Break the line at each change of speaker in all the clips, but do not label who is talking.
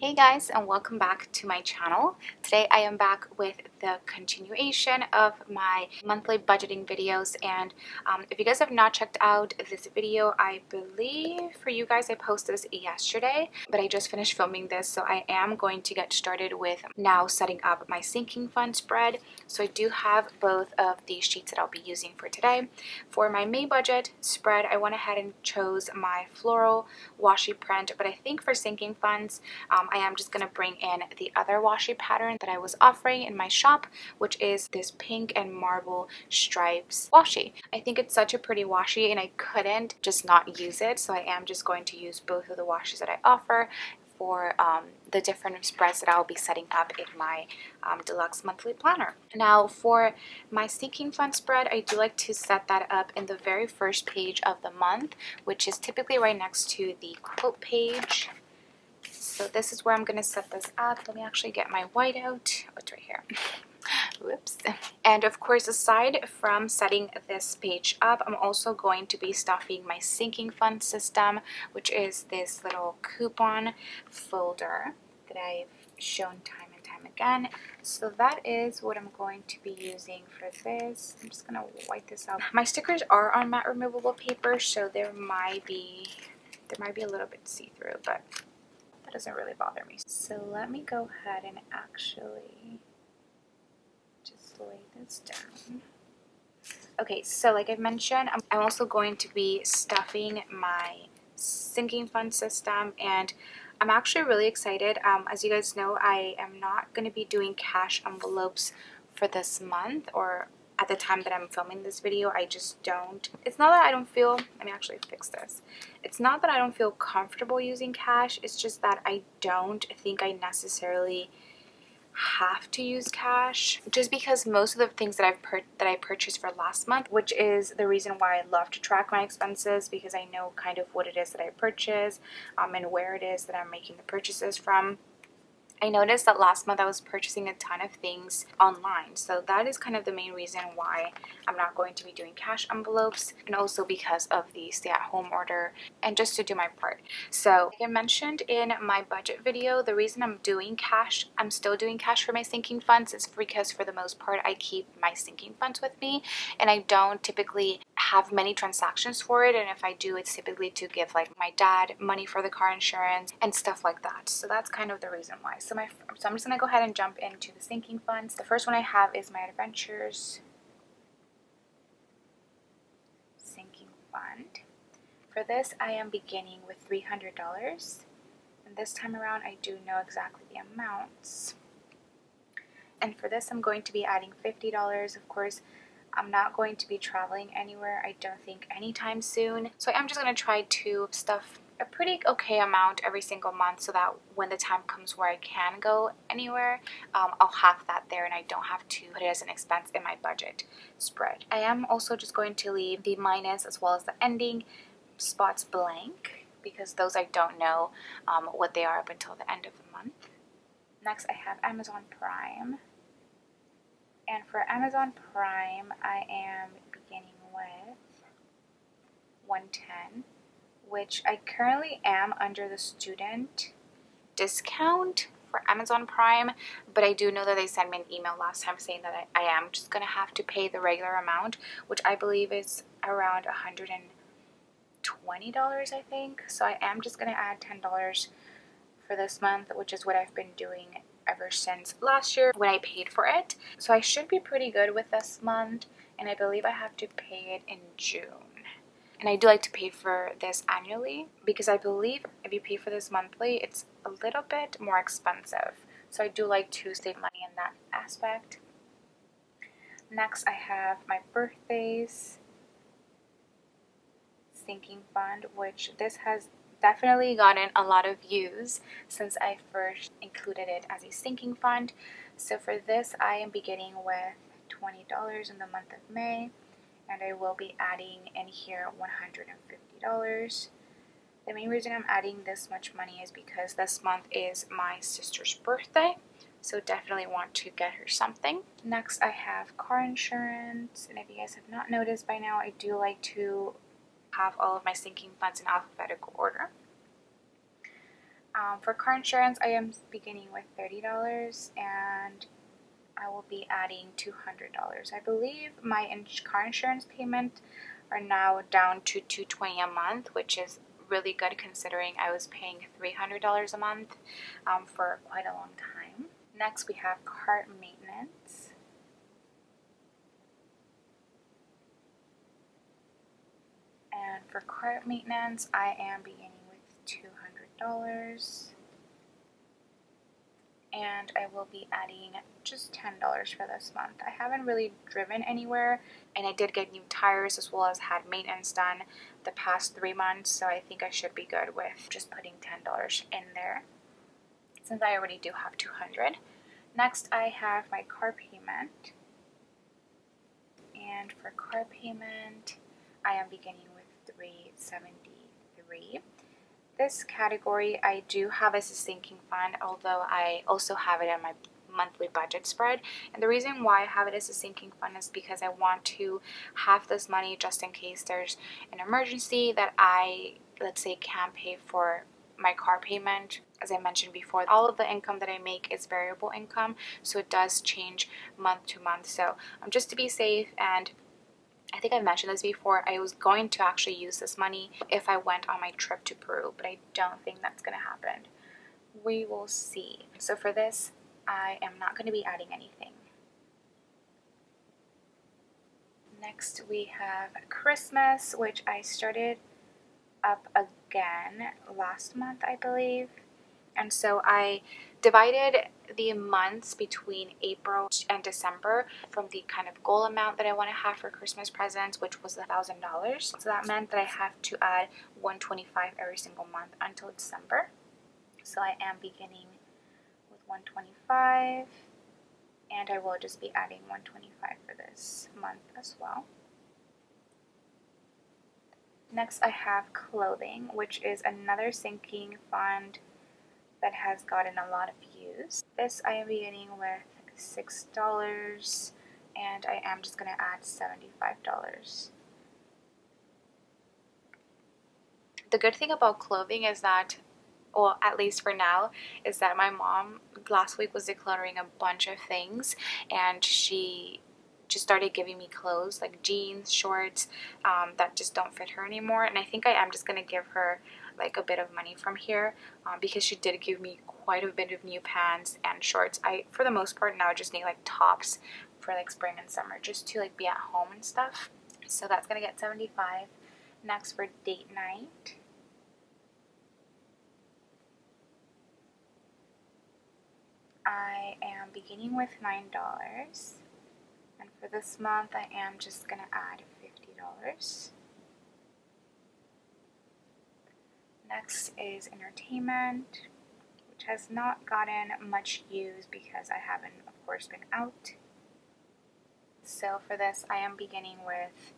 Hey guys, and welcome back to my channel. Today I am back with the continuation of my monthly budgeting videos, and if you guys have not checked out this video, I believe for you guys I posted this yesterday, but I just finished filming this, so I am going to get started with now setting up my sinking fund spread. So I do have both of these sheets that I'll be using for today. For my May budget spread, I went ahead and chose my floral washi print, but I think for sinking funds, I am just going to bring in the other washi pattern that I was offering in my shop, which is this pink and marble stripes washi. I think it's such a pretty washi and I couldn't just not use it, so I am just going to use both of the washes that I offer for the different spreads that I'll be setting up in my deluxe monthly planner. Now for my sinking fund spread, I do like to set that up in the very first page of the month, which is typically right next to the quote page. So this is where I'm going to set this up. Let me actually get my white out. Oh, it's right here. Whoops. And of course, aside from setting this page up, I'm also going to be stuffing my sinking fund system, which is this little coupon folder that I've shown time and time again. So that is what I'm going to be using for this. I'm just going to wipe this out. My stickers are on matte removable paper, so there might be a little bit see-through, but that doesn't really bother me. So let me go ahead and actually just lay this down. Okay, so like I mentioned, I'm also going to be stuffing my sinking fund system, and I'm actually really excited. As you guys know, I am not going to be doing cash envelopes for this month, or at the time that I'm filming this video. I just don't. It's not that I don't feel, let me actually fix this. It's not that I don't feel comfortable using cash. It's just that I don't think I necessarily have to use cash, just because most of the things that I purchased for last month, which is the reason why I love to track my expenses, because I know kind of what it is that I purchase and where it is that I'm making the purchases from. I noticed that last month I was purchasing a ton of things online, so that is kind of the main reason why I'm not going to be doing cash envelopes, and also because of the stay-at-home order and just to do my part. So like I mentioned in my budget video, the reason I'm still doing cash for my sinking funds is because for the most part I keep my sinking funds with me, and I don't typically have many transactions for it, and if I do, it's typically to give like my dad money for the car insurance and stuff like that. So that's kind of the reason why. So I'm just gonna go ahead and jump into the sinking funds. The first one I have is my Adventures sinking fund. For this, I am beginning with $300, and this time around I do know exactly the amounts. And for this, I'm going to be adding $50. Of course, I'm not going to be traveling anywhere, I don't think, anytime soon. So I'm just going to try to stuff a pretty okay amount every single month, so that when the time comes where I can go anywhere, I'll have that there and I don't have to put it as an expense in my budget spread. I am also just going to leave the minus as well as the ending spots blank, because those I don't know what they are up until the end of the month. Next, I have Amazon Prime. And for Amazon Prime, I am beginning with $110, which I currently am under the student discount for Amazon Prime, but I do know that they sent me an email last time saying that I am just going to have to pay the regular amount, which I believe is around $120, I think. So I am just going to add $10 for this month, which is what I've been doing ever since last year when I paid for it. So I should be pretty good with this month, and I believe I have to pay it in June. And I do like to pay for this annually, because I believe if you pay for this monthly, it's a little bit more expensive. So I do like to save money in that aspect. Next, I have my birthdays sinking fund, which this has definitely gotten a lot of views since I first included it as a sinking fund. So for this, I am beginning with $20 in the month of May, and I will be adding in here $150. The main reason I'm adding this much money is because this month is my sister's birthday, so definitely want to get her something. Next, I have car insurance, and if you guys have not noticed by now, I do like to have all of my sinking funds in alphabetical order. For car insurance, I am beginning with $30 and I will be adding $200. I believe my car insurance payment are now down to $220 a month, which is really good considering I was paying $300 a month for quite a long time. Next, we have car maintenance. And for car maintenance, I am beginning with $200. And I will be adding just $10 for this month. I haven't really driven anywhere, and I did get new tires as well as had maintenance done the past 3 months, so I think I should be good with just putting $10 in there since I already do have $200. Next, I have my car payment, and for car payment, I am beginning with $373. This category I do have as a sinking fund, although I also have it in my monthly budget spread. And the reason why I have it as a sinking fund is because I want to have this money just in case there's an emergency that I, let's say, can't pay for my car payment. As I mentioned before, all of the income that I make is variable income, so it does change month to month. So just to be safe, and I think I've mentioned this before, I was going to actually use this money if I went on my trip to Peru, but I don't think that's going to happen. We will see. So for this, I am not going to be adding anything. Next, we have Christmas, which I started up again last month, I believe. And so I divided the months between April and December from the kind of goal amount that I want to have for Christmas presents, which was $1,000. So that meant that I have to add $125 every single month until December. So I am beginning with $125, and I will just be adding $125 for this month as well. Next, I have clothing, which is another sinking fund that has gotten a lot of views. This I am beginning with $6, and I am just going to add $75. The good thing about clothing is that, well, at least for now, is that my mom last week was decluttering a bunch of things, and she just started giving me clothes like jeans, shorts that just don't fit her anymore. And I think I am just going to give her like a bit of money from here because she did give me quite a bit of new pants and shorts. I, for the most part, now just need like tops for like spring and summer just to like be at home and stuff. So that's going to get $75. Next, for date night, I am beginning with $9. And for this month, I am just going to add $50. Next is entertainment, which has not gotten much use because I haven't, of course, been out. So for this, I am beginning with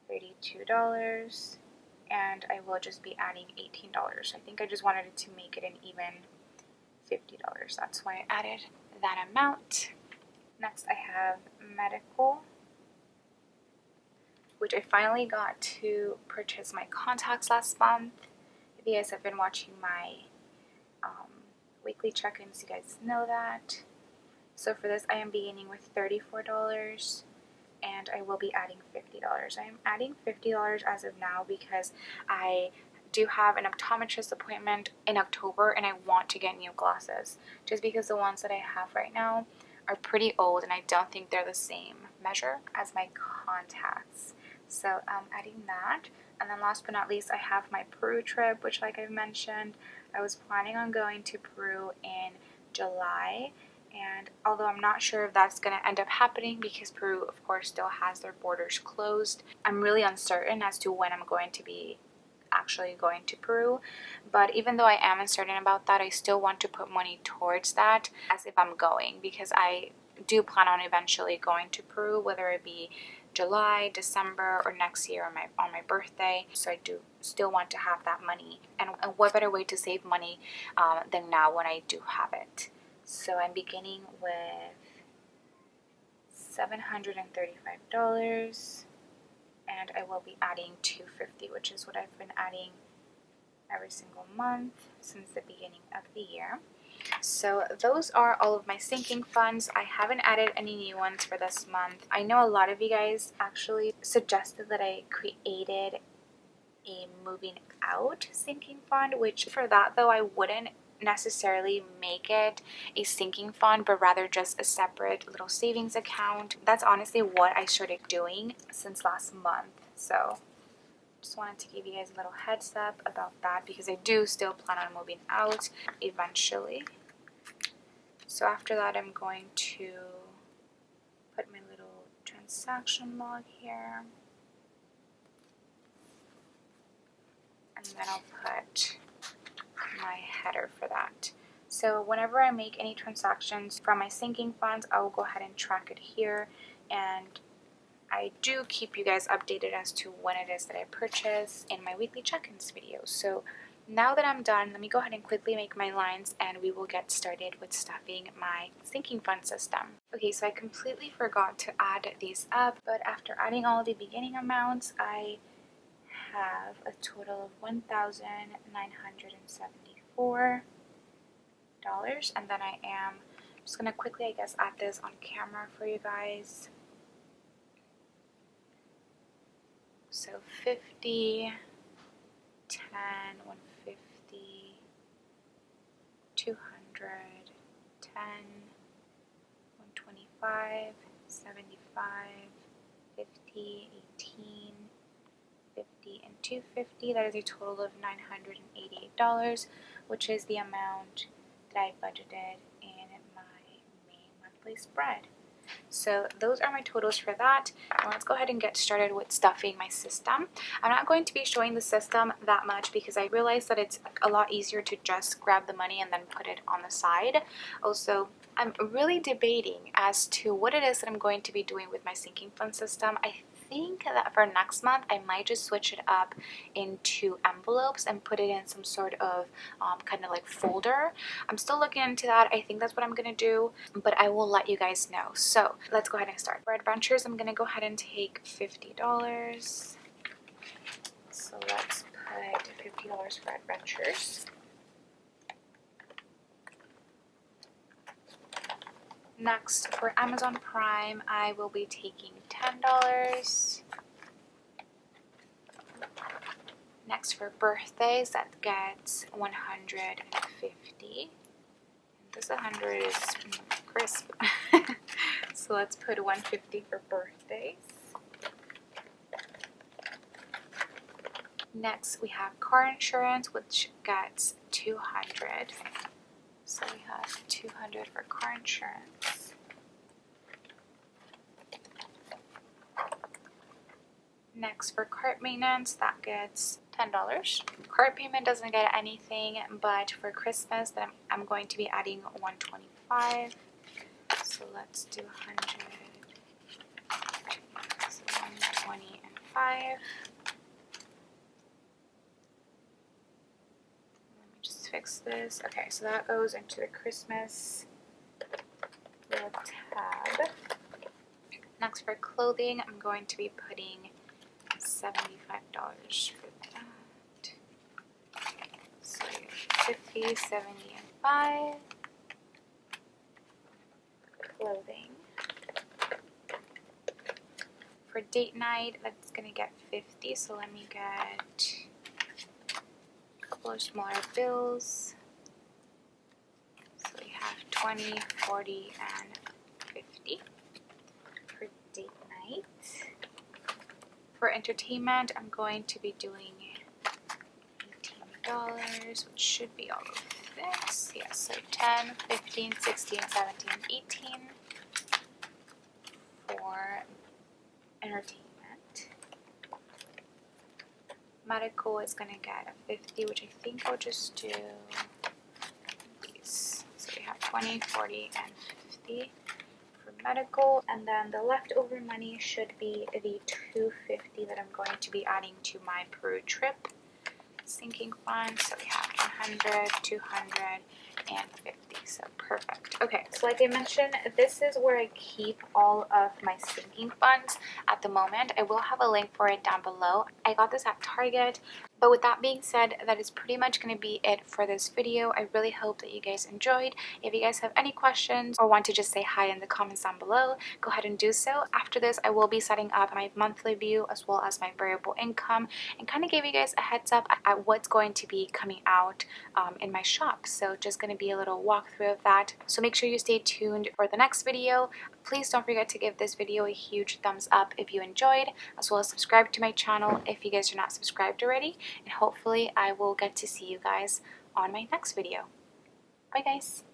$32, and I will just be adding $18. I think I just wanted to make it an even $50. That's why I added that amount. Next, I have medical, which I finally got to purchase my contacts last month. If you guys have been watching my weekly check-ins, you guys know that. So for this, I am beginning with $34, and I will be adding $50. I am adding $50 as of now because I do have an optometrist appointment in October, and I want to get new glasses, just because the ones that I have right now are pretty old, and I don't think they're the same measure as my contacts. So I'm adding that. And then last but not least, I have my Peru trip, which, like I've mentioned, I was planning on going to Peru in July. And although I'm not sure if that's going to end up happening because Peru, of course, still has their borders closed, I'm really uncertain as to when I'm going to be actually going to Peru. But even though I am uncertain about that, I still want to put money towards that as if I'm going, because I do plan on eventually going to Peru, whether it be July, December, or next year on my birthday. So I do still want to have that money, and what better way to save money than now when I do have it. So I'm beginning with $735, and I will be adding $250, which is what I've been adding every single month since the beginning of the year. So those are all of my sinking funds. I haven't added any new ones for this month. I know a lot of you guys actually suggested that I created a moving out sinking fund, which for that though I wouldn't necessarily make it a sinking fund, but rather just a separate little savings account. That's honestly what I started doing since last month. So just wanted to give you guys a little heads up about that because I do still plan on moving out eventually. So after that, I'm going to put my little transaction log here. And then I'll put my header for that. So whenever I make any transactions from my sinking funds, I will go ahead and track it here. And I do keep you guys updated as to when it is that I purchase in my weekly check-ins videos. So now that I'm done, let me go ahead and quickly make my lines and we will get started with stuffing my sinking fund system. Okay, so I completely forgot to add these up, but after adding all the beginning amounts, I have a total of $1,974. And then I am just going to quickly, I guess, add this on camera for you guys. So 50, 10, 150, 200, 10, 125, 75, 50, 18, 50, and 250. That is a total of $988, which is the amount that I budgeted in my May monthly spread. So those are my totals for that. Now let's go ahead and get started with stuffing my system. I'm not going to be showing the system that much because I realized that it's a lot easier to just grab the money and then put it on the side. Also, I'm really debating as to what it is that I'm going to be doing with my sinking fund system. I think that for next month I might just switch it up into envelopes and put it in some sort of kind of like folder. I'm still looking into that. I think that's what I'm gonna do, but I will let you guys know. So let's go ahead and start. For adventures, I'm gonna go ahead and take $50. So let's put $50 for adventures. Next, for Amazon Prime, I will be taking $10. Next, for birthdays, that gets $150. This 100 is crisp. So let's put $150 for birthdays. Next, we have car insurance, which gets $200. So we have $200 for car insurance. Next, for cart maintenance, that gets $10. Cart payment doesn't get anything, but for Christmas, then I'm going to be adding $125. So let's do 100. So 120 and 5. Fix this. Okay, so that goes into the Christmas little tab. Next, for clothing, I'm going to be putting $75 for that. So 50, 70, and 5. Clothing. For date night, that's going to get 50. So let me get smaller bills. So we have 20, 40, and 50 for date night. For entertainment, I'm going to be doing $18, which should be all of this. Yes, so 10, 15, 16, 17, 18 for entertainment. Medical is going to get a 50, which I think I'll just do these. So we have 20, 40, and 50 for medical. And then the leftover money should be the $250 that I'm going to be adding to my Peru trip sinking fund. So we have 100, 200, and 50. So perfect. Okay, so like I mentioned, this is where I keep all of my sinking funds at the moment. I will have a link for it down below. I got this at Target, But with that being said, that is pretty much going to be it for this video. I really hope that you guys enjoyed. If you guys have any questions or want to just say hi in the comments down below, go ahead and do so. After this, I will be setting up my monthly view as well as my variable income and kind of give you guys a heads up at what's going to be coming out in my shop. So just going to be a little walkthrough of that. So make sure you stay tuned for the next video. Please don't forget to give this video a huge thumbs up if you enjoyed, as well as subscribe to my channel if you guys are not subscribed already. And hopefully I will get to see you guys on my next video. Bye guys!